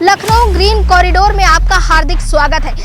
Lucknow green corridor में आपका हार्दिक स्वागत है।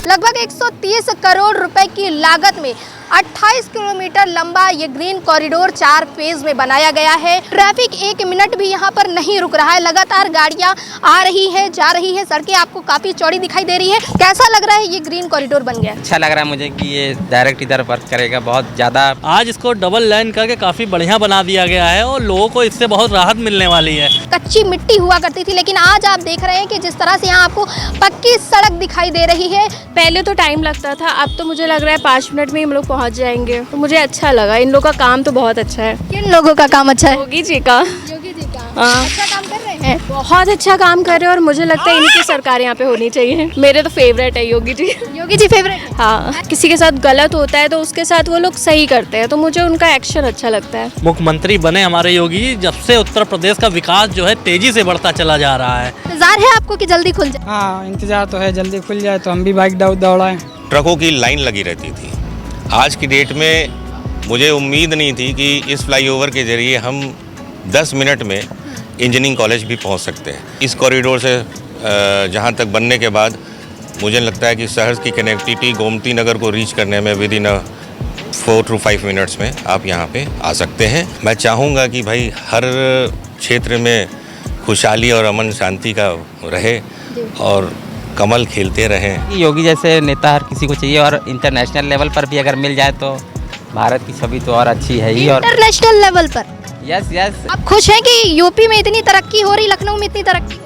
लगभग 130 करोड़ रुपए की लागत में 28 किलोमीटर लंबा ये ग्रीन कॉरिडोर 4 फेज में बनाया गया है। ट्रैफिक 1 मिनट भी यहाँ पर नहीं रुक रहा है, लगातार गाड़ियाँ आ रही है जा रही है। सड़कें आपको काफी चौड़ी दिखाई दे रही है। कैसा लग रहा है ये ग्रीन कॉरिडोर बन गया? अच्छा लग रहा है मुझे कि ये डायरेक्ट इधर वर्क करेगा बहुत ज़्यादा। आज इसको डबल लाइन करके काफ़ी बढ़िया बना दिया गया है और लोगों को इससे बहुत राहत मिलने वाली है। कच्ची मिट्टी हुआ करती थी, लेकिन आज आप देख रहे हैं कि जिस तरह से यहाँ आपको पक्की सड़क दिखाई दे रही है। पहले तो टाइम लगता था, अब तो मुझे लग रहा है 5 मिनट में ही हम लोग पहुँच जाएंगे। तो मुझे अच्छा लगा, इन लोगों का काम तो बहुत अच्छा है। किन लोगों का काम अच्छा है? योगी जी का। योगी जी का हाँ। अच्छा काम कर रहे हैं, बहुत अच्छा काम कर रहे हैं और मुझे लगता है इनकी सरकार यहाँ पे होनी चाहिए। मेरे तो फेवरेट है योगी जी। योगी जी फेवरेट। हाँ, किसी के साथ गलत होता है तो उसके साथ वो लोग सही करते हैं, तो मुझे उनका एक्शन अच्छा लगता है। मुख्यमंत्री बने हमारे योगी जी, जब से उत्तर प्रदेश का विकास जो है तेजी से बढ़ता चला जा रहा है। इंतजार है आपको कि जल्दी खुल जाए? हाँ, इंतजार तो है, जल्दी खुल जाए तो हम भी बाइक दौड़ाएं। ट्रकों की लाइन लगी रहती थी। आज की डेट में मुझे उम्मीद नहीं थी कि इस फ्लाईओवर के ज़रिए हम 10 मिनट में इंजीनियरिंग कॉलेज भी पहुंच सकते हैं। इस कॉरिडोर से जहां तक बनने के बाद मुझे लगता है कि शहर की कनेक्टिविटी गोमती नगर को रीच करने में विद इन 4 to 5 मिनट्स में आप यहां पे आ सकते हैं। मैं चाहूँगा कि भाई हर क्षेत्र में खुशहाली और अमन शांति का रहे और कमल खिलते रहें। योगी जैसे नेता हर किसी को चाहिए और इंटरनेशनल लेवल पर भी अगर मिल जाए तो भारत की छवि तो और अच्छी है ही। और इंटरनेशनल लेवल पर यस आप खुश हैं कि यूपी में इतनी तरक्की हो रही, लखनऊ में इतनी तरक्की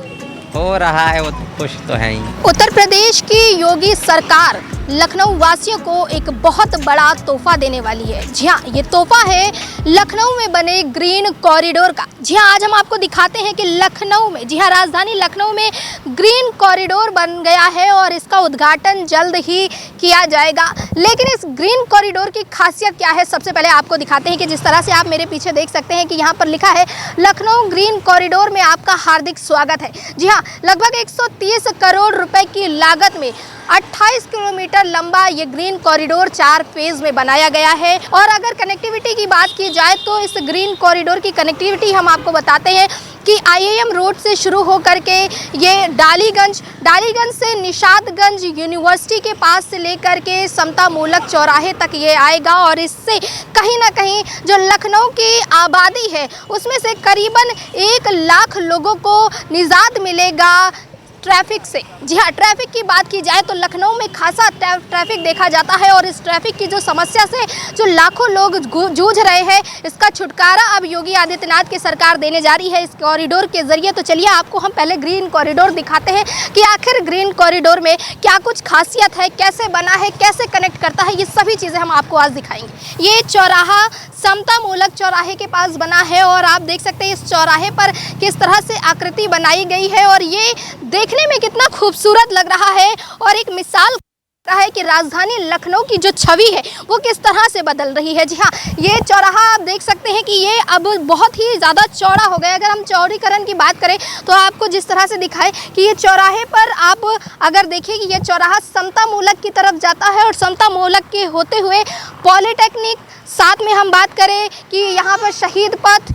हो रहा है, वो तो खुश तो है ही। उत्तर प्रदेश की योगी सरकार लखनऊ वासियों को एक बहुत बड़ा तोहफा देने वाली है। जी हाँ, ये तोहफा है लखनऊ में बने ग्रीन कॉरिडोर का। जी हाँ, आज हम आपको दिखाते हैं कि लखनऊ में, जी हाँ, राजधानी लखनऊ में ग्रीन कॉरिडोर बन गया है और इसका उद्घाटन जल्द ही किया जाएगा। लेकिन इस ग्रीन कॉरिडोर की खासियत क्या है, सबसे पहले आपको दिखाते हैं कि जिस तरह से आप मेरे पीछे देख सकते हैं कि यहाँ पर लिखा है लखनऊ ग्रीन कॉरिडोर में आपका हार्दिक स्वागत है। जी हाँ, लगभग 130 करोड़ रुपए की लागत में 28 किलोमीटर लंबा ये ग्रीन कॉरिडोर 4 फेज में बनाया गया है। और अगर कनेक्टिविटी की बात की जाए तो इस ग्रीन कॉरिडोर की कनेक्टिविटी हम आपको बताते हैं कि IIM रोड से शुरू हो करके ये डालीगंज से निशादगंज यूनिवर्सिटी के पास से लेकर के समता मूलक चौराहे तक ये आएगा। और इससे कहीं ना कहीं जो लखनऊ की आबादी है उसमें से करीबन 1 लाख लोगों को निजात मिलेगा ट्रैफिक से। जी हाँ, ट्रैफिक की बात की जाए तो लखनऊ में खासा ट्रैफिक देखा जाता है और इस ट्रैफिक की जो समस्या से जो लाखों लोग जूझ रहे हैं, इसका छुटकारा अब योगी आदित्यनाथ की सरकार देने जा रही है इस कॉरिडोर के जरिए। तो चलिए आपको हम पहले ग्रीन कॉरिडोर दिखाते हैं कि आखिर ग्रीन कॉरिडोर में क्या कुछ खासियत है, कैसे बना है, कैसे कनेक्ट करता है, ये सभी चीज़ें हम आपको आज दिखाएंगे। ये चौराहा समता मूलक चौराहे के पास बना है और आप देख सकते हैं इस चौराहे पर किस तरह से आकृति बनाई गई है और ये देखने में कितना खूबसूरत लग रहा है और एक मिसाल है कि राजधानी लखनऊ की जो छवि है वो किस तरह से बदल रही है। जी हाँ, ये चौराहा आप देख सकते हैं कि ये अब बहुत ही ज़्यादा चौड़ा हो गया। अगर हम चौड़ीकरण की बात करें तो आपको जिस तरह से दिखाए कि ये चौराहे पर आप अगर देखिए कि ये चौराहा समता मूलक की तरफ जाता है और समता मूलक के होते हुए पॉलिटेक्निक, साथ में हम बात करें कि यहाँ पर शहीद पथ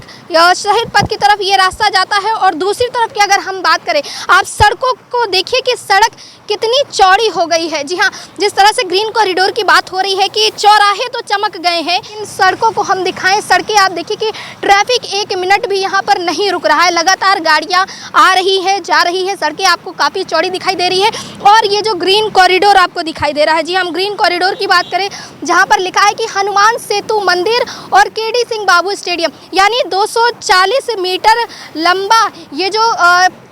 की तरफ ये रास्ता जाता है। और दूसरी तरफ की अगर हम बात करें, आप सड़कों को देखिए कि सड़क कितनी चौड़ी हो गई है। जी हाँ, जिस तरह से ग्रीन कॉरिडोर की बात हो रही है कि चौराहे तो चमक गए हैं, इन सड़कों को हम दिखाएं। सड़कें आप देखिए कि ट्रैफिक 1 मिनट भी यहाँ पर नहीं रुक रहा है, लगातार गाड़ियाँ आ रही है जा रही है। सड़कें आपको काफ़ी चौड़ी दिखाई दे रही है और ये जो ग्रीन कॉरिडोर आपको दिखाई दे रहा है, जी हम ग्रीन कॉरिडोर की बात करें जहाँ पर लिखा है कि हनुमान सेतु मंदिर और KD सिंह बाबू स्टेडियम, यानी 240 मीटर लंबा ये जो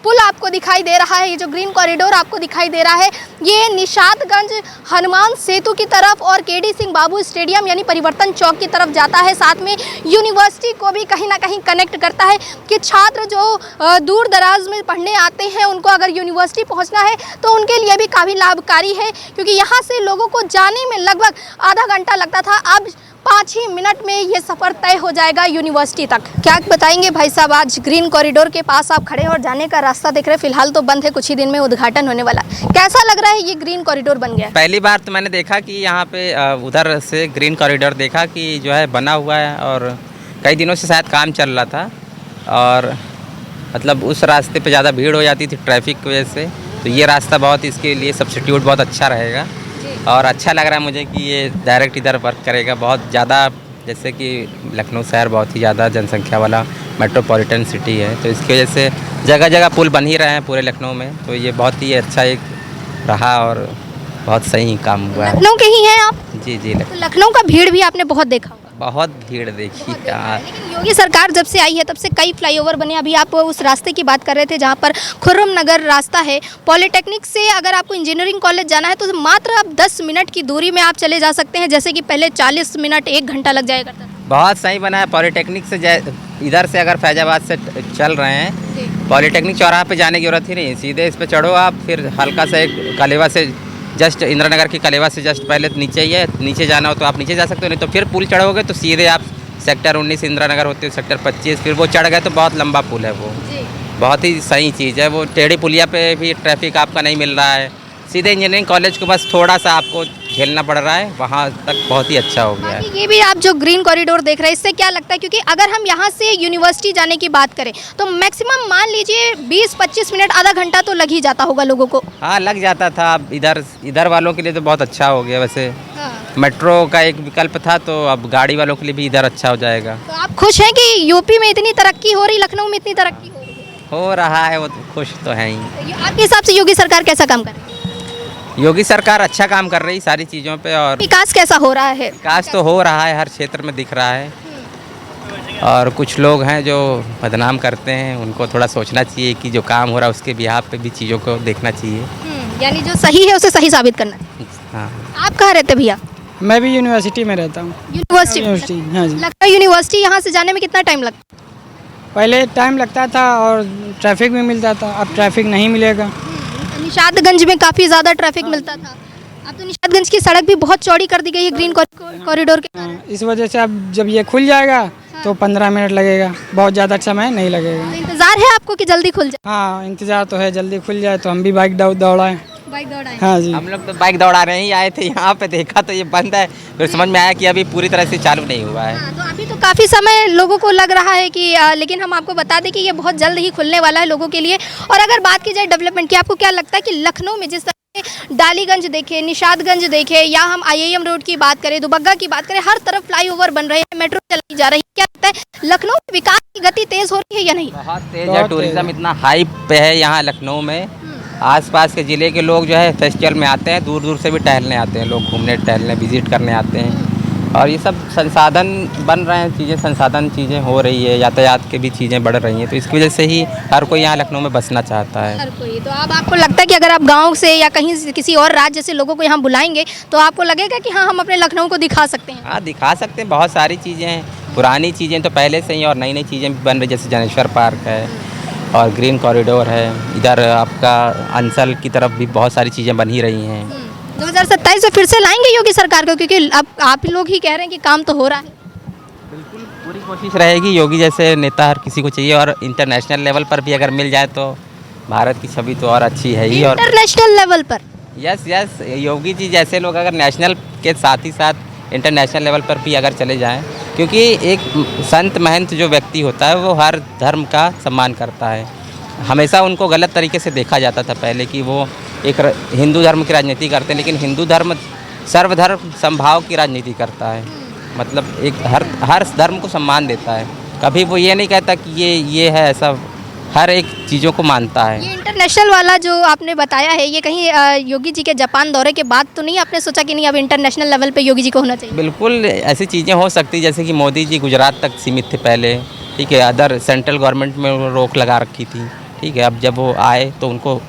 पुल आपको दिखाई दे रहा है, ये जो ग्रीन कॉरिडोर आपको दिखाई दे रहा है, ये निशादगंज हनुमान सेतु की तरफ और KD सिंह बाबू स्टेडियम यानी परिवर्तन चौक की तरफ जाता है। साथ में यूनिवर्सिटी को भी कहीं ना कहीं कनेक्ट करता है कि छात्र जो दूर दराज में पढ़ने आते हैं उनको अगर यूनिवर्सिटी पहुंचना है तो उनके लिए भी काफ़ी लाभकारी है, क्योंकि यहाँ से लोगों को जाने में लगभग आधा घंटा लगता था, अब 5 ही मिनट में ये सफ़र तय हो जाएगा यूनिवर्सिटी तक। क्या बताएंगे भाई साहब, आज ग्रीन कॉरिडोर के पास आप खड़े और जाने का रास्ता देख रहे हैं, फिलहाल तो बंद है, कुछ ही दिन में उद्घाटन होने वाला है, कैसा लग रहा है ये ग्रीन कॉरिडोर बन गया? पहली बार तो मैंने देखा कि यहाँ पे उधर से ग्रीन कॉरिडोर देखा कि जो है बना हुआ है और कई दिनों से शायद काम चल रहा था और मतलब उस रास्ते पे ज़्यादा भीड़ हो जाती थी ट्रैफिक की वजह से, तो ये रास्ता बहुत इसके लिए सब्स्टिट्यूट बहुत अच्छा रहेगा। और अच्छा लग रहा है मुझे कि ये डायरेक्ट इधर वर्क करेगा। बहुत ज़्यादा, जैसे कि लखनऊ शहर बहुत ही ज़्यादा जनसंख्या वाला मेट्रोपॉलिटन सिटी है, तो इसकी वजह से जगह जगह पुल बन ही रहे हैं पूरे लखनऊ में, तो ये बहुत ही अच्छा एक रहा और बहुत सही काम हुआ है। लखनऊ के ही हैं आप? जी जी, तो लखनऊ का भीड़ भी आपने बहुत देखा होगा। बहुत भीड़ देखी यार। लेकिन योगी सरकार जब से आई है तब से कई फ्लाईओवर बने। अभी आप उस रास्ते की बात कर रहे थे जहाँ पर खुर्रम नगर रास्ता है, पॉलिटेक्निक से अगर आपको इंजीनियरिंग कॉलेज जाना है तो मात्र आप 10 मिनट की दूरी में आप चले जा सकते हैं, जैसे कि पहले 40 मिनट 1 घंटा लग जाया करता था। बहुत सही बना है। पॉलिटेक्निक से इधर से अगर फैजाबाद से चल रहे हैं, पॉलिटेक्निक चौराहा पे जाने की जरूरत ही नहीं, सीधे इस पे चढ़ो आप, फिर हल्का सा एक कलेवा से जस्ट इंदिरा नगर की कलेवा से जस्ट पहले नीचे ही है, नीचे जाना हो तो आप नीचे जा सकते हो, नहीं तो फिर पुल चढ़ोगे तो सीधे आप सेक्टर 19 इंदिरा नगर होते हो सेक्टर 25, फिर वो चढ़ गए तो बहुत लंबा पुल है वो। बहुत ही सही चीज़ है वो। टेढ़ी पुलिया पे भी ट्रैफिक आपका नहीं मिल रहा है, सीधे इंजीनियरिंग कॉलेज को बस थोड़ा सा आपको झेलना पड़ रहा है, वहाँ तक बहुत ही अच्छा हो गया है। ये भी आप जो ग्रीन कॉरिडोर देख रहे हैं, इससे क्या लगता है, क्योंकि अगर हम यहाँ से यूनिवर्सिटी जाने की बात करें तो मैक्सिमम मान लीजिए 20-25 मिनट, आधा घंटा तो लग ही जाता होगा लोगों को। हाँ, लग जाता था। अब इधर वालों के लिए तो बहुत अच्छा हो गया वैसे। मेट्रो का एक विकल्प था, तो अब गाड़ी वालों के लिए भी इधर अच्छा हो जाएगा। तो आप खुश हैं कि यूपी में इतनी तरक्की हो रही, लखनऊ में इतनी तरक्की हो रहा है, वो तो खुश तो है ही। तो आपके हिसाब से योगी सरकार कैसा काम कर रही है? योगी सरकार अच्छा काम कर रही सारी चीज़ों पे, और विकास कैसा हो रहा है? विकास तो हो रहा है, हर क्षेत्र में दिख रहा है। और कुछ लोग हैं जो बदनाम करते हैं, उनको थोड़ा सोचना चाहिए कि जो काम हो रहा है उसके बिहाफ पे भी चीज़ों को देखना चाहिए। यानी जो सही है उसे सही साबित करना है। हाँ, आप कहाँ रहते भैया? मैं भी यूनिवर्सिटी में रहता हूँ। यूनिवर्सिटी। हाँ जी। लखनऊ यूनिवर्सिटी यहाँ से जाने में कितना टाइम लगता है? पहले टाइम लगता था और ट्रैफिक भी मिलता था, अब ट्रैफिक नहीं मिलेगा। निशादगंज में काफ़ी ज़्यादा ट्रैफिक मिलता था, अब तो निशादगंज की सड़क भी बहुत चौड़ी कर दी गई है ग्रीन कॉरिडोर के कारण। इस वजह से अब जब ये खुल जाएगा तो 15 मिनट लगेगा, बहुत ज़्यादा समय नहीं लगेगा। तो इंतज़ार है आपको कि जल्दी खुल जाए? हाँ, इंतज़ार तो है, जल्दी खुल जाए तो हम भी बाइक दौड़ाएं। बाइक दौड़ाएं? हाँ जी। हम लोग तो बाइक दौड़ाने ही आए थे, यहाँ पे देखा तो ये बंद है, फिर समझ में आया कि अभी पूरी तरह से चालू नहीं हुआ है। हाँ, तो अभी तो काफ़ी समय लोगों को लग रहा है कि लेकिन हम आपको बता दें कि ये बहुत जल्द ही खुलने वाला है लोगों के लिए। और अगर बात की जाए डेवलपमेंट की, आपको क्या लगता है कि लखनऊ में जिस तरह से डालीगंज देखे, निशादगंज देखे, या हम IIM रोड की बात करें, दुबग्गा की बात करें, हर तरफ फ्लाईओवर बन रहे हैं, मेट्रो चलाई जा रही है, क्या लगता है लखनऊ में विकास की गति तेज हो रही है या नहीं? बहुत तेज है, टूरिज्म इतना हाइप पे है यहाँ लखनऊ में। आसपास के ज़िले के लोग जो है फेस्टिवल में आते हैं, दूर दूर से भी टहलने आते हैं लोग, घूमने टहलने विजिट करने आते हैं। और ये सब संसाधन बन रहे हैं, चीज़ें हो रही है, यातायात के भी चीज़ें बढ़ रही हैं, तो इसकी वजह से ही हर कोई यहाँ लखनऊ में बसना चाहता है। हर कोई। तो अब आपको लगता है कि अगर आप गांव से या कहीं से किसी और राज्य से लोगों को यहाँ बुलाएंगे तो आपको लगेगा कि हाँ, हम अपने लखनऊ को दिखा सकते हैं? हाँ, दिखा सकते हैं। बहुत सारी चीज़ें हैं, पुरानी चीज़ें तो पहले से ही, और नई नई चीज़ें भी बन रही, जैसे जनेश्वर पार्क है और ग्रीन कॉरिडोर है। इधर आपका अंसल की तरफ भी बहुत सारी चीज़ें बन ही रही हैं। 2027 में फिर से लाएंगे योगी सरकार को, क्योंकि अब आप लोग ही कह रहे हैं कि काम तो हो रहा है। बिल्कुल पूरी कोशिश रहेगी। योगी जैसे नेता हर किसी को चाहिए, और इंटरनेशनल लेवल पर भी अगर मिल जाए तो भारत की छवि तो और अच्छी है ही। और इंटरनेशनल लेवल पर? यस, योगी जी जैसे लोग अगर नेशनल के साथ ही साथ इंटरनेशनल लेवल पर भी अगर चले जाएं, क्योंकि एक संत महंत जो व्यक्ति होता है वो हर धर्म का सम्मान करता है। हमेशा उनको गलत तरीके से देखा जाता था पहले कि वो एक हिंदू धर्म की राजनीति करते हैं, लेकिन हिंदू धर्म सर्वधर्म समभाव की राजनीति करता है। मतलब एक हर धर्म को सम्मान देता है, कभी वो ये नहीं कहता कि ये है ऐसा, हर एक चीज़ों को मानता है। ये इंटरनेशनल वाला जो आपने बताया है, ये कहीं योगी जी के जापान दौरे के बाद तो नहीं आपने सोचा कि नहीं अब इंटरनेशनल लेवल पे योगी जी को होना चाहिए? बिल्कुल ऐसी चीज़ें हो सकती, जैसे कि मोदी जी गुजरात तक सीमित थे पहले, ठीक है, अदर सेंट्रल गवर्नमेंट में रोक लगा रखी थी, ठीक है। अब जब वो आए तो उनको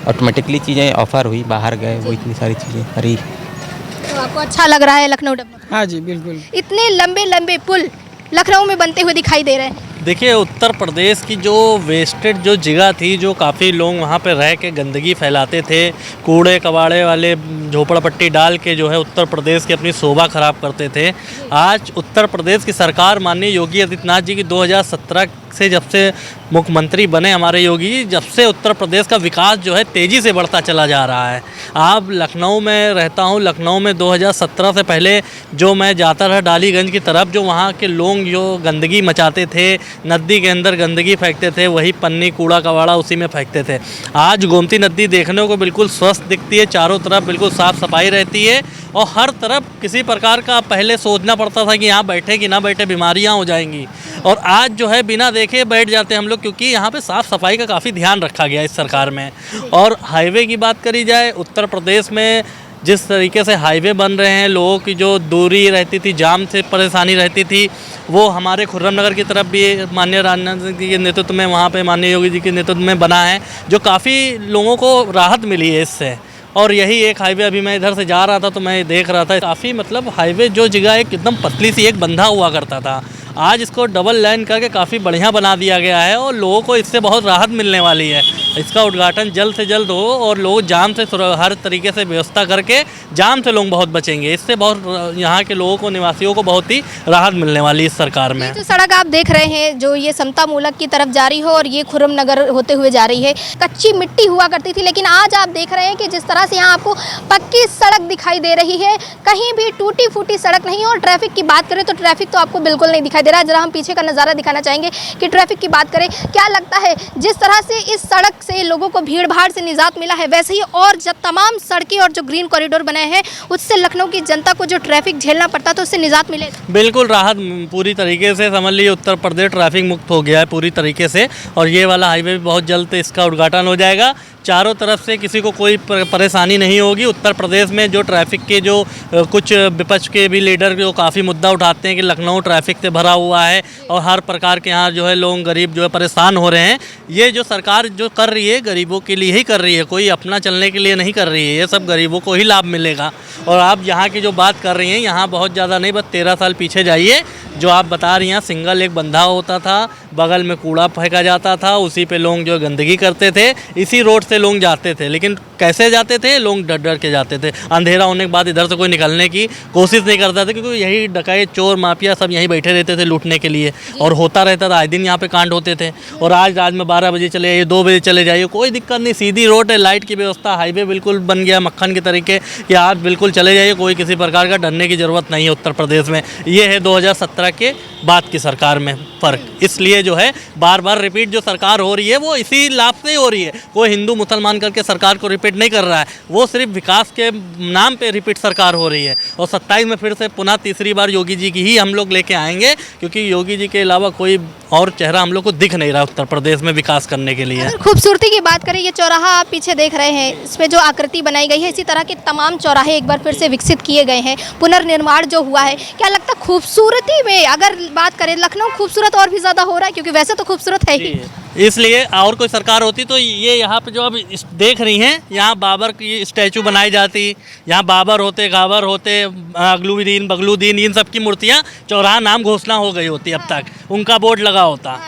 ऑटोमेटिकली चीज़ें ऑफर हुई, बाहर गए, वो इतनी सारी चीज़ें हरी। तो आपको अच्छा लग रहा है लखनऊ डेवलप? हाँ जी, बिल्कुल। इतने लंबे लंबे पुल लखनऊ में बनते हुए दिखाई दे रहे हैं। देखिए, उत्तर प्रदेश की जो वेस्टेड जो जगह थी, जो काफ़ी लोग वहाँ पे रह के गंदगी फैलाते थे, कूड़े कबाड़े वाले झोपड़पट्टी डाल के जो है उत्तर प्रदेश की अपनी शोभा खराब करते थे, आज उत्तर प्रदेश की सरकार माननीय योगी आदित्यनाथ जी की 2017 से जब से मुख्यमंत्री बने हमारे योगी जी, जब से उत्तर प्रदेश का विकास जो है तेज़ी से बढ़ता चला जा रहा है। आप लखनऊ में रहता हूँ, लखनऊ में 2017 से पहले जो मैं जाता रहा डालीगंज की तरफ, जो वहाँ के लोग जो गंदगी मचाते थे, नदी के अंदर गंदगी फेंकते थे, वही पन्नी कूड़ा कबाड़ा उसी में फेंकते थे। आज गोमती नदी देखने को बिल्कुल स्वस्थ दिखती है, चारों तरफ बिल्कुल साफ़ सफाई रहती है और हर तरफ किसी प्रकार का पहले सोचना पड़ता था कि यहाँ बैठे कि ना बैठे, बीमारियाँ हो जाएंगी, और आज जो है बिना देखे बैठ जाते हैं हम लोग, क्योंकि यहाँ पे साफ़ सफाई का काफ़ी ध्यान रखा गया इस सरकार में। और हाईवे की बात करी जाए, उत्तर प्रदेश में जिस तरीके से हाईवे बन रहे हैं, लोगों की जो दूरी रहती थी, जाम से परेशानी रहती थी, वो हमारे खुर्रम नगर की तरफ भी माननीय राजनाथ सिंह जी के नेतृत्व में, वहाँ पे माननीय योगी जी के नेतृत्व में बना है, जो काफ़ी लोगों को राहत मिली है इससे। और यही एक हाईवे, अभी मैं इधर से जा रहा था तो मैं देख रहा था, काफ़ी मतलब हाईवे जो जगह एक एकदम पतली सी एक बंधा हुआ करता था, आज इसको डबल लाइन करके काफ़ी बढ़िया बना दिया गया है और लोगों को इससे बहुत राहत मिलने वाली है। इसका उद्घाटन जल्द से जल्द हो और लोग जाम से हर तरीके से व्यवस्था करके जाम से लोग बहुत बचेंगे। इससे बहुत यहाँ के लोगों को, निवासियों को बहुत ही राहत मिलने वाली है इस सरकार में। जो सड़क आप देख रहे हैं, जो ये समता मूलक की तरफ जा रही हो और ये खुर्रम नगर होते हुए जा रही है, कच्ची मिट्टी हुआ करती थी, लेकिन आज आप देख रहे हैं कि जिस तरह से यहाँ आपको पक्की सड़क दिखाई दे रही है, कहीं भी टूटी फूटी सड़क नहीं। और ट्रैफिक की बात करें तो ट्रैफिक तो आपको बिल्कुल नहीं दिखाई दे रहा है। जरा हम पीछे का नज़ारा दिखाना चाहेंगे कि ट्रैफिक की बात करें, क्या लगता है जिस तरह से इस सड़क से लोगों को भीड़ भाड़ से निजात मिला है, वैसे ही और जब तमाम सड़कें और जो ग्रीन कॉरिडोर बनाए हैं, उससे लखनऊ की जनता को जो ट्रैफिक झेलना पड़ता तो उससे निजात मिले। बिल्कुल राहत पूरी तरीके से, समझ लीजिए उत्तर प्रदेश ट्रैफिक मुक्त हो गया है पूरी तरीके से। और ये वाला हाईवे भी बहुत जल्द इसका उद्घाटन हो जाएगा, चारों तरफ से किसी को कोई परेशानी नहीं होगी। उत्तर प्रदेश में जो ट्रैफिक के जो कुछ विपक्ष के भी लीडर जो काफ़ी मुद्दा उठाते हैं कि लखनऊ ट्रैफिक से भरा हुआ है और हर प्रकार के यहाँ जो है लोग गरीब जो है परेशान हो रहे हैं, ये जो सरकार जो कर रही है गरीबों के लिए ही कर रही है, कोई अपना चलने के लिए नहीं कर रही है, ये सब गरीबों को ही लाभ मिलेगा। और आप यहाँ की जो बात कर रही हैं, यहाँ बहुत ज़्यादा नहीं, बस 13 साल पीछे जाइए, जो आप बता रही हैं सिंगल एक बंधा होता था, बगल में कूड़ा फेंका जाता था, उसी पे लोग जो गंदगी करते थे, इसी रोड से लोग जाते थे। लेकिन कैसे जाते थे? लोग डर डर के जाते थे। अंधेरा होने के बाद इधर से कोई निकलने की कोशिश नहीं करता था, क्योंकि यही डकैत, चोर, माफिया सब यहीं बैठे रहते थे लूटने के लिए, और होता रहता था, आए दिन यहाँ पे कांड होते थे। और आज रात में 12 बजे चले जाइए, 2 बजे चले जाइए, कोई दिक्कत नहीं, सीधी रोड है, लाइट की व्यवस्था, हाईवे बिल्कुल बन गया मक्खन के तरीके कि आज बिल्कुल चले जाइए, कोई किसी प्रकार का डरने की ज़रूरत नहीं है उत्तर प्रदेश में। ये है 2017 के बाद की सरकार में फ़र्क। इसलिए जो है बार बार रिपीट जो सरकार हो रही है वो इसी लाभ से ही हो रही है। कोई हिंदू मुसलमान करके सरकार को रिपीट नहीं कर रहा है, वो सिर्फ विकास के नाम पे रिपीट सरकार हो रही है। और 27 में फिर से पुनः तीसरी बार योगी जी की ही हम लोग लेके आएंगे, क्योंकि योगी जी के अलावा कोई और चेहरा हम लोग को दिख नहीं रहा उत्तर प्रदेश में विकास करने के लिए। अगर खूबसूरती की बात करें, ये चौराहा आप पीछे देख रहे हैं, इसमें जो आकृति बनाई गई है, इसी तरह के तमाम चौराहे एक बार फिर से विकसित किए गए हैं, पुनर्निर्माण जो हुआ है। क्या लगता है खूबसूरती में अगर बात करें, लखनऊ खूबसूरत और भी ज़्यादा हो रहा है, क्योंकि वैसे तो खूबसूरत है ही। इसलिए और कोई सरकार होती तो ये यहाँ पे जो अब देख रही हैं, यहाँ बाबर की स्टैचू बनाई जाती, यहाँ बाबर होते, गाबर होते, अगलुद्दीन, बगलुद्दीन, इन सब की मूर्तियाँ चौराहा नाम घोषणा हो गई होती, अब तक उनका बोर्ड लगा होता।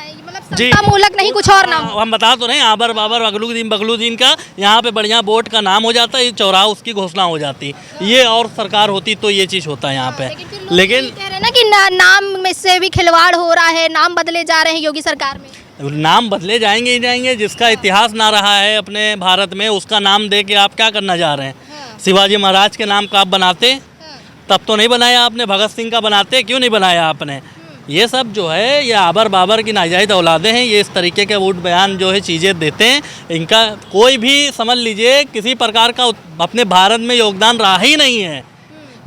जी, मूलक नहीं, कुछ और नाम हम बता तो नहीं, आबर बाबर अगलुद्दीन बगलुद्दीन का यहाँ पे बढ़िया बोर्ड का नाम हो जाता, ये चौराहा उसकी घोषणा हो जाती। ये और सरकार होती तो ये चीज़ होता है यहाँ पे। लेकिन कह रहे हैं ना कि नाम में से भी खिलवाड़ हो रहा है, नाम बदले जा रहे हैं योगी सरकार में। नाम बदले जाएंगे ही जाएंगे, जिसका इतिहास ना रहा है अपने भारत में, उसका नाम दे के आप क्या करना जा रहे हैं? शिवाजी महाराज के नाम का आप बनाते, तब तो नहीं बनाया आपने, भगत सिंह का बनाते, क्यों नहीं बनाया आपने? ये सब जो है ये आबर बाबर की नाजायज़ औलादे हैं, ये इस तरीके के वोट बयान जो है चीज़ें देते हैं। इनका कोई भी समझ लीजिए किसी प्रकार का अपने भारत में योगदान रहा ही नहीं है।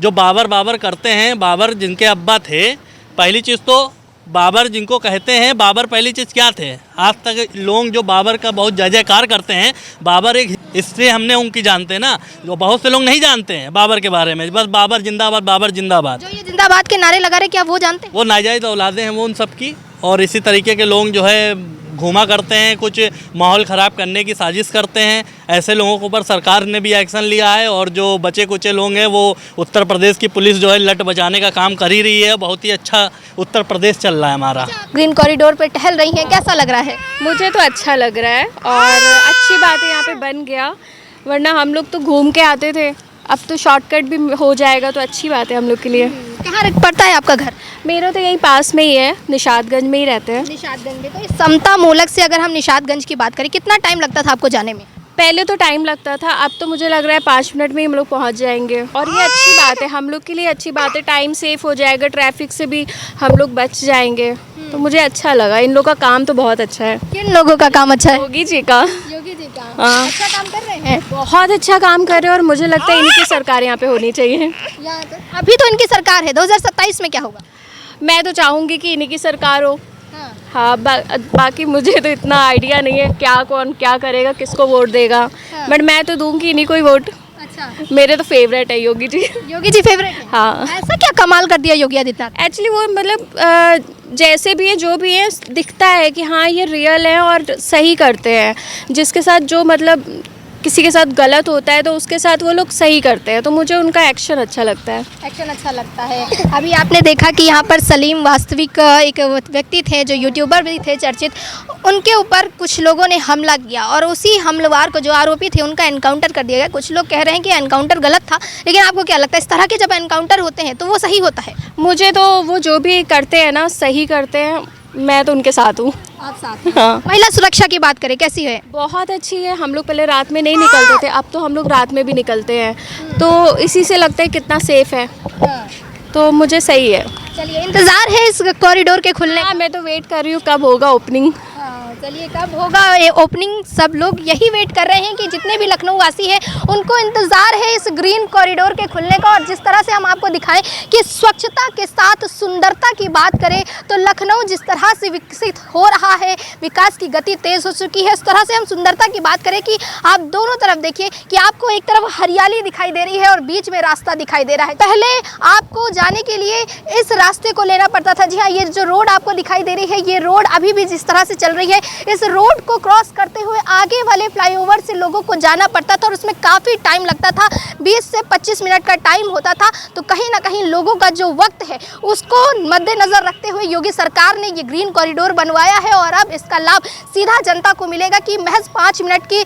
जो बाबर करते हैं, बाबर जिनके अब्बा थे, पहली चीज़ तो बाबर जिनको कहते हैं, बाबर पहली चीज़ क्या थे? आज तक लोग जो बाबर का बहुत जय जयकार करते हैं, बाबर एक इससे हमने उनकी जानते हैं ना, जो बहुत से लोग नहीं जानते हैं बाबर के बारे में, बस बाबर जिंदाबाद, बाबर जिंदाबाद। जो ये जिंदाबाद के नारे लगा रहे, क्या वो जानते हैं? वो नाजायज़ औलादे हैं वो उन सब की, और इसी तरीके के लोग जो है घूमा करते हैं, कुछ माहौल ख़राब करने की साजिश करते हैं। ऐसे लोगों के ऊपर सरकार ने भी एक्शन लिया है, और जो बचे कुचे लोग हैं वो उत्तर प्रदेश की पुलिस जो है लट बचाने का काम कर ही रही है। बहुत ही अच्छा उत्तर प्रदेश चल रहा है हमारा। ग्रीन कॉरिडोर पे टहल रही हैं, कैसा लग रहा है? मुझे तो अच्छा लग रहा है और अच्छी बात है यहाँ पे बन गया, वरना हम लोग तो घूम के आते थे, अब तो शॉर्टकट भी हो जाएगा तो अच्छी बात है हम लोग के लिए। कहाँ पड़ता है आपका घर? मेरा तो यहीं पास में ही है, निशादगंज में ही रहते हैं। निशादगंज में। तो इस समता मूलक से अगर हम निशादगंज की बात करें, कितना टाइम लगता था आपको जाने में? पहले तो टाइम लगता था, अब तो मुझे लग रहा है 5 मिनट में ही हम लोग पहुंच जाएंगे। और ये अच्छी बात है, हम लोग के लिए अच्छी बात है, टाइम सेफ हो जाएगा, ट्रैफिक से भी हम लोग बच जाएंगे। तो मुझे अच्छा लगा, इन लोगों का काम तो बहुत अच्छा है। किन लोगों का काम अच्छा है? योगी जी का। योगी जी का हाँ। अच्छा काम कर रहे हैं। बहुत अच्छा काम कर रहे हैं और मुझे लगता है इन्हीं की सरकार यहाँ पे होनी चाहिए। अभी तो इनकी सरकार है, 2027 में क्या होगा? मैं तो चाहूँगी कि इन्हीं की सरकार हो। हाँ, बाकी मुझे तो इतना आइडिया नहीं है क्या कौन क्या करेगा, किसको वोट देगा, बट मैं तो दूंगी इन्हीं को ही वोट। अच्छा, मेरे तो फेवरेट है योगी जी। योगी जी फेवरेट है? हाँ, ऐसा क्या कमाल कर दिया योगी आदित्यनाथ? एक्चुअली वो मतलब जैसे भी है जो भी है दिखता है कि हाँ ये रियल है और सही करते हैं। जिसके साथ जो मतलब किसी के साथ गलत होता है तो उसके साथ वो लोग सही करते हैं, तो मुझे उनका एक्शन अच्छा लगता है। एक्शन अच्छा लगता है। अभी आपने देखा कि यहाँ पर सलीम वास्तविक एक व्यक्ति थे जो यूट्यूबर भी थे चर्चित, उनके ऊपर कुछ लोगों ने हमला किया और उसी हमलावर को जो आरोपी थे उनका एनकाउंटर कर दिया गया। कुछ लोग कह रहे हैं कि एनकाउंटर गलत था, लेकिन आपको क्या लगता है इस तरह के जब एनकाउंटर होते हैं तो वो सही होता है? मुझे तो वो जो भी करते हैं ना सही करते हैं, मैं तो उनके साथ हूँ। आप साथ हैं? हाँ, महिला सुरक्षा की बात करें, कैसी है? बहुत अच्छी है। हम लोग पहले रात में नहीं निकलते थे, अब तो हम लोग रात में भी निकलते हैं, तो इसी से लगता है कितना सेफ है। तो मुझे सही है। चलिए, इंतजार है इस कॉरिडोर के खुलने हाँ, मैं तो वेट कर रही हूँ कब होगा ओपनिंग। चलिए, कब होगा ये ओपनिंग? सब लोग यही वेट कर रहे हैं कि जितने भी लखनऊ वासी हैं उनको इंतज़ार है इस ग्रीन कॉरिडोर के खुलने का। और जिस तरह से हम आपको दिखाएं कि स्वच्छता के साथ सुंदरता की बात करें तो लखनऊ जिस तरह से विकसित हो रहा है, विकास की गति तेज़ हो चुकी है, इस तरह से हम सुंदरता की बात करें कि आप दोनों तरफ देखिए कि आपको एक तरफ हरियाली दिखाई दे रही है और बीच में रास्ता दिखाई दे रहा है। पहले आपको जाने के लिए इस रास्ते को लेना पड़ता था। जी हाँ, ये जो रोड आपको दिखाई दे रही है, ये रोड अभी भी जिस तरह से चल रही है, इस रोड को क्रॉस करते हुए आगे वाले फ्लाईओवर से लोगों को जाना पड़ता था और उसमें काफ़ी टाइम लगता था, 20 से 25 मिनट का टाइम होता था। तो कहीं ना कहीं लोगों का जो वक्त है उसको मद्देनज़र रखते हुए योगी सरकार ने ये ग्रीन कॉरिडोर बनवाया है और अब इसका लाभ सीधा जनता को मिलेगा कि महज 5 मिनट की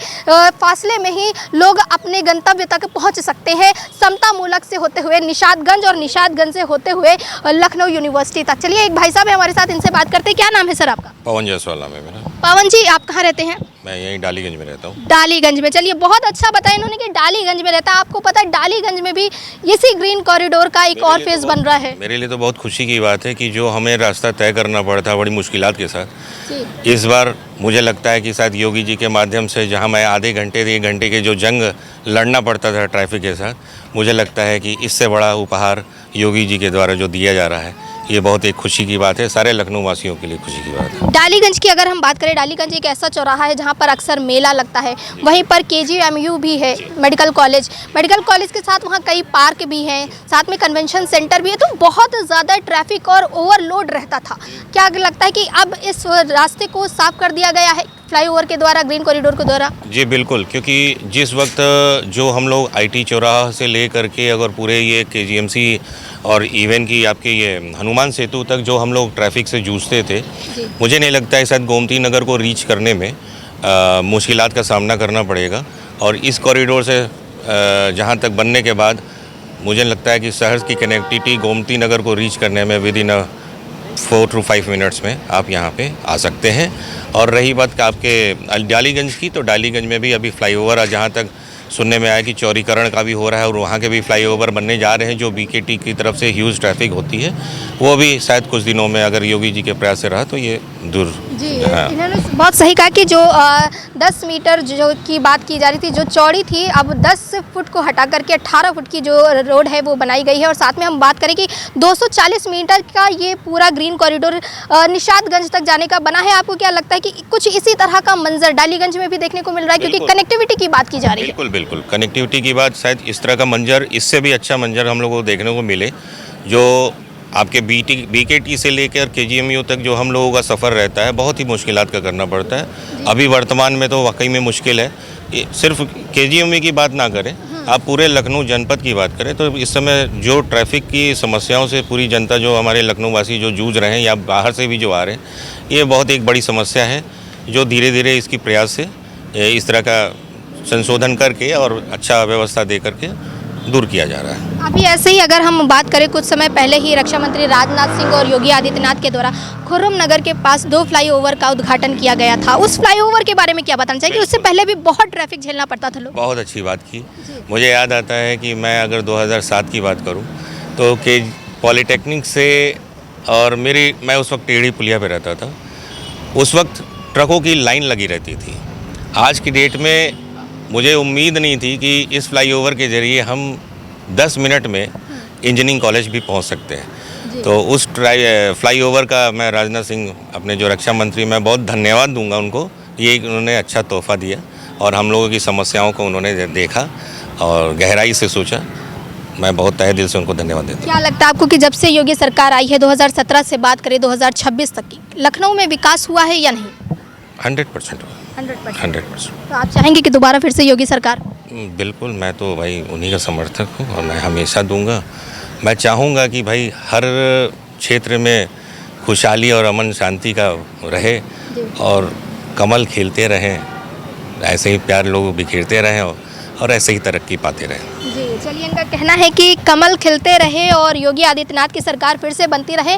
फासले में ही लोग अपने गंतव्य तक पहुँच सकते हैं, समता मूलक से होते हुए निशादगंज और निशादगंज से होते हुए लखनऊ यूनिवर्सिटी तक। चलिए, एक भाई साहब है हमारे साथ, इनसे बात करते हैं। क्या नाम है सर आपका? पवन जायसवाल नाम है मेरा। पवन जी, आप कहाँ रहते हैं? मैं यहीं डालीगंज में रहता हूँ। डालीगंज में। चलिए, बहुत अच्छा बताया इन्होंने कि डालीगंज में रहता है। आपको पता है डालीगंज में भी इसी ग्रीन कॉरिडोर का एक और फेज बन रहा है। मेरे लिए तो बहुत खुशी की बात है कि जो हमें रास्ता तय करना पड़ता बड़ी मुश्किलात के साथ, जी। इस बार मुझे लगता है कि शायद योगी जी के माध्यम से जहां मैं आधे घंटे 1 घंटे के जो जंग लड़ना पड़ता था ट्रैफिक के साथ, मुझे लगता है कि इससे बड़ा उपहार योगी जी के द्वारा जो दिया जा रहा है, ये बहुत एक खुशी की बात है, सारे लखनऊ वासियों के लिए खुशी की बात है। डालीगंज की अगर हम बात करें, डालीगंज एक ऐसा चौराहा है जहाँ पर अक्सर मेला लगता है। वहीं पर KGMU भी है, मेडिकल कॉलेज के साथ वहाँ कई पार्क भी हैं, साथ में कन्वेंशन सेंटर भी है। तो बहुत ज़्यादा ट्रैफिक और ओवरलोड रहता था। क्या लगता है कि अब इस रास्ते को साफ कर दिया गया है फ्लाईओवर के द्वारा, ग्रीन कॉरिडोर के द्वारा? जी बिल्कुल, क्योंकि जिस वक्त जो हम लोग IT चौराहा से ले करके अगर पूरे ये KGMC और इवन की आपके ये हनुमान सेतु तक जो हम लोग ट्रैफिक से जूझते थे, मुझे नहीं लगता है शायद गोमती नगर को रीच करने में मुश्किलात का सामना करना पड़ेगा। और इस कॉरिडोर से जहाँ तक बनने के बाद मुझे लगता है कि शहर की कनेक्टिविटी गोमती नगर को रीच करने में विदिन 4 to 5 मिनट्स में आप यहाँ पे आ सकते हैं। और रही बात आपके डालीगंज की, तो डालीगंज में भी अभी फ्लाईओवर जहाँ तक सुनने में आया कि चौड़ीकरण का भी हो रहा है और वहाँ के भी फ्लाईओवर बनने जा रहे हैं, जो BKT की तरफ से ह्यूज ट्रैफिक होती है, वो भी शायद कुछ दिनों में अगर योगी जी के प्रयास से रहा तो ये दूर। जी, इन्होंने बहुत सही कहा कि जो 10 मीटर जो की बात की जा रही थी, जो चौड़ी थी, अब 10 फुट को हटा करके 18 फुट की जो रोड है वो बनाई गई है। और साथ में हम बात करें कि 240 मीटर का ये पूरा ग्रीन कॉरिडोर निशादगंज तक जाने का बना है। आपको क्या लगता है कि कुछ इसी तरह का मंजर डालीगंज में भी देखने को मिल रहा है, क्योंकि कनेक्टिविटी की बात की जा रही है? बिल्कुल, कनेक्टिविटी की बात, शायद इस तरह का मंजर, इससे भी अच्छा मंजर हम लोगों को देखने को मिले। जो आपके BKT से लेकर KGMU तक जो हम लोगों का सफ़र रहता है, बहुत ही मुश्किलात का करना पड़ता है। अभी वर्तमान में तो वाकई में मुश्किल है। सिर्फ KGMU की बात ना करें, आप पूरे लखनऊ जनपद की बात करें तो इस समय जो ट्रैफिक की समस्याओं से पूरी जनता, जो हमारे लखनऊ वासी जो जूझ रहे हैं या बाहर से भी जो आ रहे हैं, ये बहुत एक बड़ी समस्या है, जो धीरे धीरे इसकी प्रयास से इस तरह का संशोधन करके और अच्छा व्यवस्था दे करके दूर किया जा रहा है। अभी ऐसे ही अगर हम बात करें, कुछ समय पहले ही रक्षा मंत्री राजनाथ सिंह और योगी आदित्यनाथ के द्वारा खुर्रम नगर के पास 2 फ्लाईओवर का उद्घाटन किया गया था। उस फ्लाईओवर के बारे में क्या बताना चाहिए? उससे पहले भी बहुत ट्रैफिक झेलना पड़ता था लोग। बहुत अच्छी बात की। मुझे याद आता है कि मैं अगर 2007 की बात करूं तो कि पॉलीटेक्निक से और मैं उस वक्त टेढ़ी पुलिया पे रहता था। उस वक्त ट्रकों की लाइन लगी रहती थी। आज की डेट में मुझे उम्मीद नहीं थी कि इस फ्लाईओवर के ज़रिए हम 10 मिनट में इंजीनियरिंग कॉलेज भी पहुंच सकते हैं। तो उस फ्लाईओवर का मैं राजनाथ सिंह, अपने जो रक्षा मंत्री, मैं बहुत धन्यवाद दूंगा उनको। ये उन्होंने अच्छा तोहफा दिया और हम लोगों की समस्याओं को उन्होंने देखा और गहराई से सोचा। मैं बहुत तहे दिल से उनको धन्यवाद देता हूँ। क्या लगता है आपको कि जब से योगी सरकार आई है, 2017 से बात करें 2026 तक की, लखनऊ में विकास हुआ है या नहीं? 100% 100%। तो आप चाहेंगे कि दोबारा फिर से योगी सरकार? बिल्कुल, मैं तो भाई उन्हीं का समर्थक हूँ और मैं हमेशा दूंगा। मैं चाहूँगा कि भाई हर क्षेत्र में खुशहाली और अमन शांति का रहे और कमल खिलते रहें, ऐसे ही प्यार लोग बिखेरते रहें और ऐसे ही तरक्की पाते रहें। जी, चलिए, इनका कहना है कि कमल खिलते रहे और योगी आदित्यनाथ की सरकार फिर से बनती रहे।